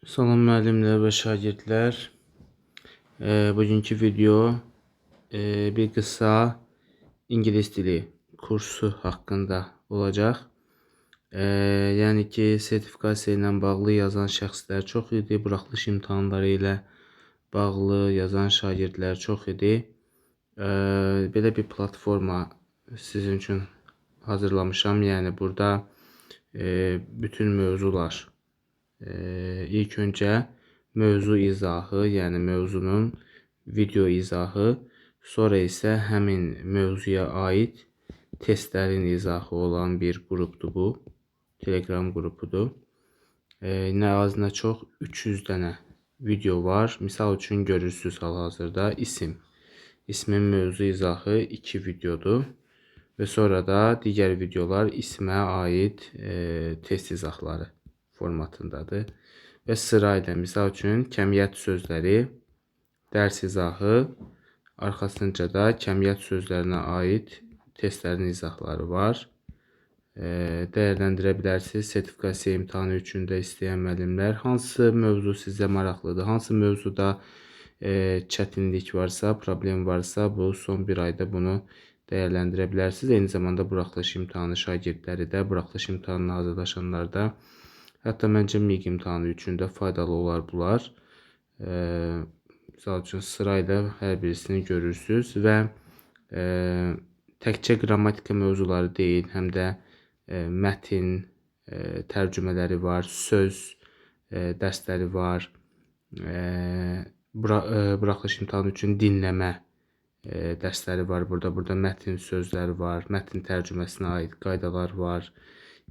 Salam müəllimlər və şagirdlər. Bugünkü video bir qısa ingilis dili kursu haqqında olacaq. Yəni ki, sertifikasiya ilə bağlı yazan şəxslər çox idi, buraxılış imtahanları ilə bağlı yazan şagirdlər çox idi. Belə bir platforma sizin üçün hazırlamışam. Yəni burada bütün mövzular, ilk öncə mövzu izahı, yəni mövzunun video izahı, sonra isə həmin mövzuya aid testlərin izahı olan bir qrupdur bu. Telegram qrupudur. Nə az nə çox 300 dənə video var. Misal üçün görürsünüz hal-hazırda İsmin mövzu izahı 2 videodur. Və sonra da digər videolar ismə aid test izahları formatındadır. Və sırayla misal üçün kəmiyyət sözləri, dərs izahı, arxasınca da kəmiyyət sözlərinə aid testlərin izahları var. Dəyərləndirə bilərsiniz. Sertifikasiya imtahanı üçün də istəyən müəllimlər hansı mövzu sizə maraqlıdır, hansı mövzuda çətinlik varsa, problem varsa, bu son bir ayda bunu dəyərləndirə bilərsiniz. Eyni zamanda buraxılış imtahanı şagirdləri də, buraxılış imtahanına hazırlaşanlar da, hətta məncə MİQ imtahanı üçün də faydalı olar bunlar. Misal üçün sırayla hər birisini görürsünüz və təkcə qrammatika mövzuları deyil, həm də mətin tərcümələri var, söz dərsləri var, buraxılış imtahanı üçün dinləmə dərsləri var burada. Burada mətin sözləri var, mətin tərcüməsinə aid qaydalar var,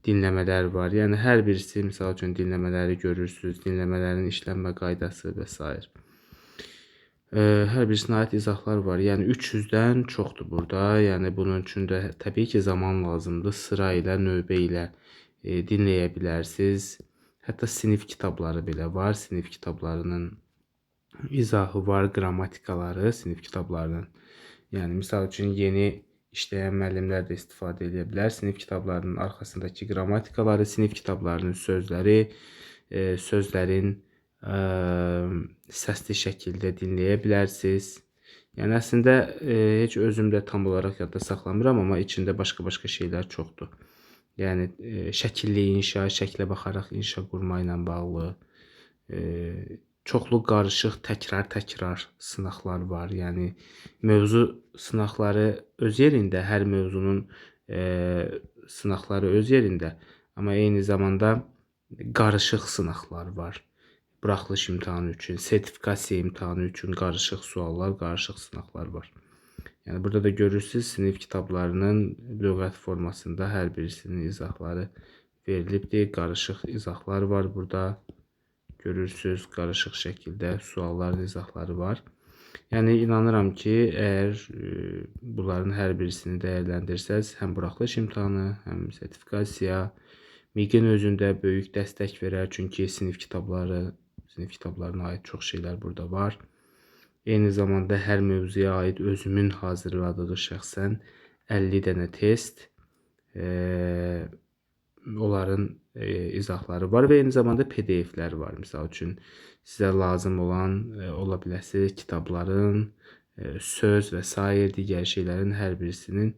dinləmələr var. Yəni hər birisi, misal üçün dinləmələri görürsünüz, dinləmələrin işlənmə qaydası və s. Hər birisinə aid izahlar var. Yəni 300-dən çoxdur burada. Yəni bunun üçün də təbii ki, zaman lazımdır. Sıra ilə, növbə ilə dinləyə bilərsiniz. Hətta sinif kitabları belə var. Sinif kitablarının izahı var, qrammatikaları sinif kitablarının. Yəni misal üçün yeni işləyən müəllimlər də istifadə edə bilər. Sinif kitablarının arxasındakı qrammatikaları, sinif kitablarının sözləri, sözlərin səsli şəkildə dinləyə bilərsiniz. Yəni əslində heç özüm də tam olaraq yadda saxlamıram, amma içində başqa şeylər çoxdur. Yəni şəkilli inşa, şəklə baxaraq inşa qurma ilə bağlı çoxlu qarışıq təkrar sınaqlar var. Yəni mövzu sınaqları öz yerində, hər mövzunun sınaqları öz yerində, amma eyni zamanda qarışıq sınaqlar var. Buraxılış imtahanı üçün, sertifikasiya imtahanı üçün qarışıq suallar, qarışıq sınaqlar var. Yəni burada da görürsünüz, sinif kitablarının lüğət formasında hər birisinin izahları verilibdir. Qarışıq izahlar var burada. Görürsünüz, qarışıq şəkildə sualların izahları var. Yəni inanıram ki, əgər bunların hər birisini dəyərləndirsəz, həm buraxılış imtahanı, həm sertifikasiya, MİQ-in özündə böyük dəstək verər. Çünki sinif kitablarına aid çox şeylər burada var. Eyni zamanda hər mövzuya aid özümün hazırladığı şəxsən 50 dənə test, onların izahları var və eyni zamanda PDF-lər var. Misal üçün sizə lazım olan ola biləsiz kitabların, söz və s. digər şeylərin hər birisinin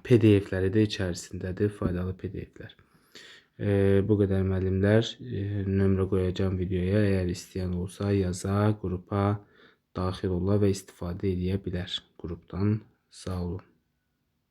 PDF-ləri də içərisindədir, faydalı PDF-lər. Bu qədər müəllimlər. Nömrə qoyacağım videoya. Əgər istəyən olsa yaza, qrupa daxil ola və istifadə edə bilər qrupdan. Sağ olun.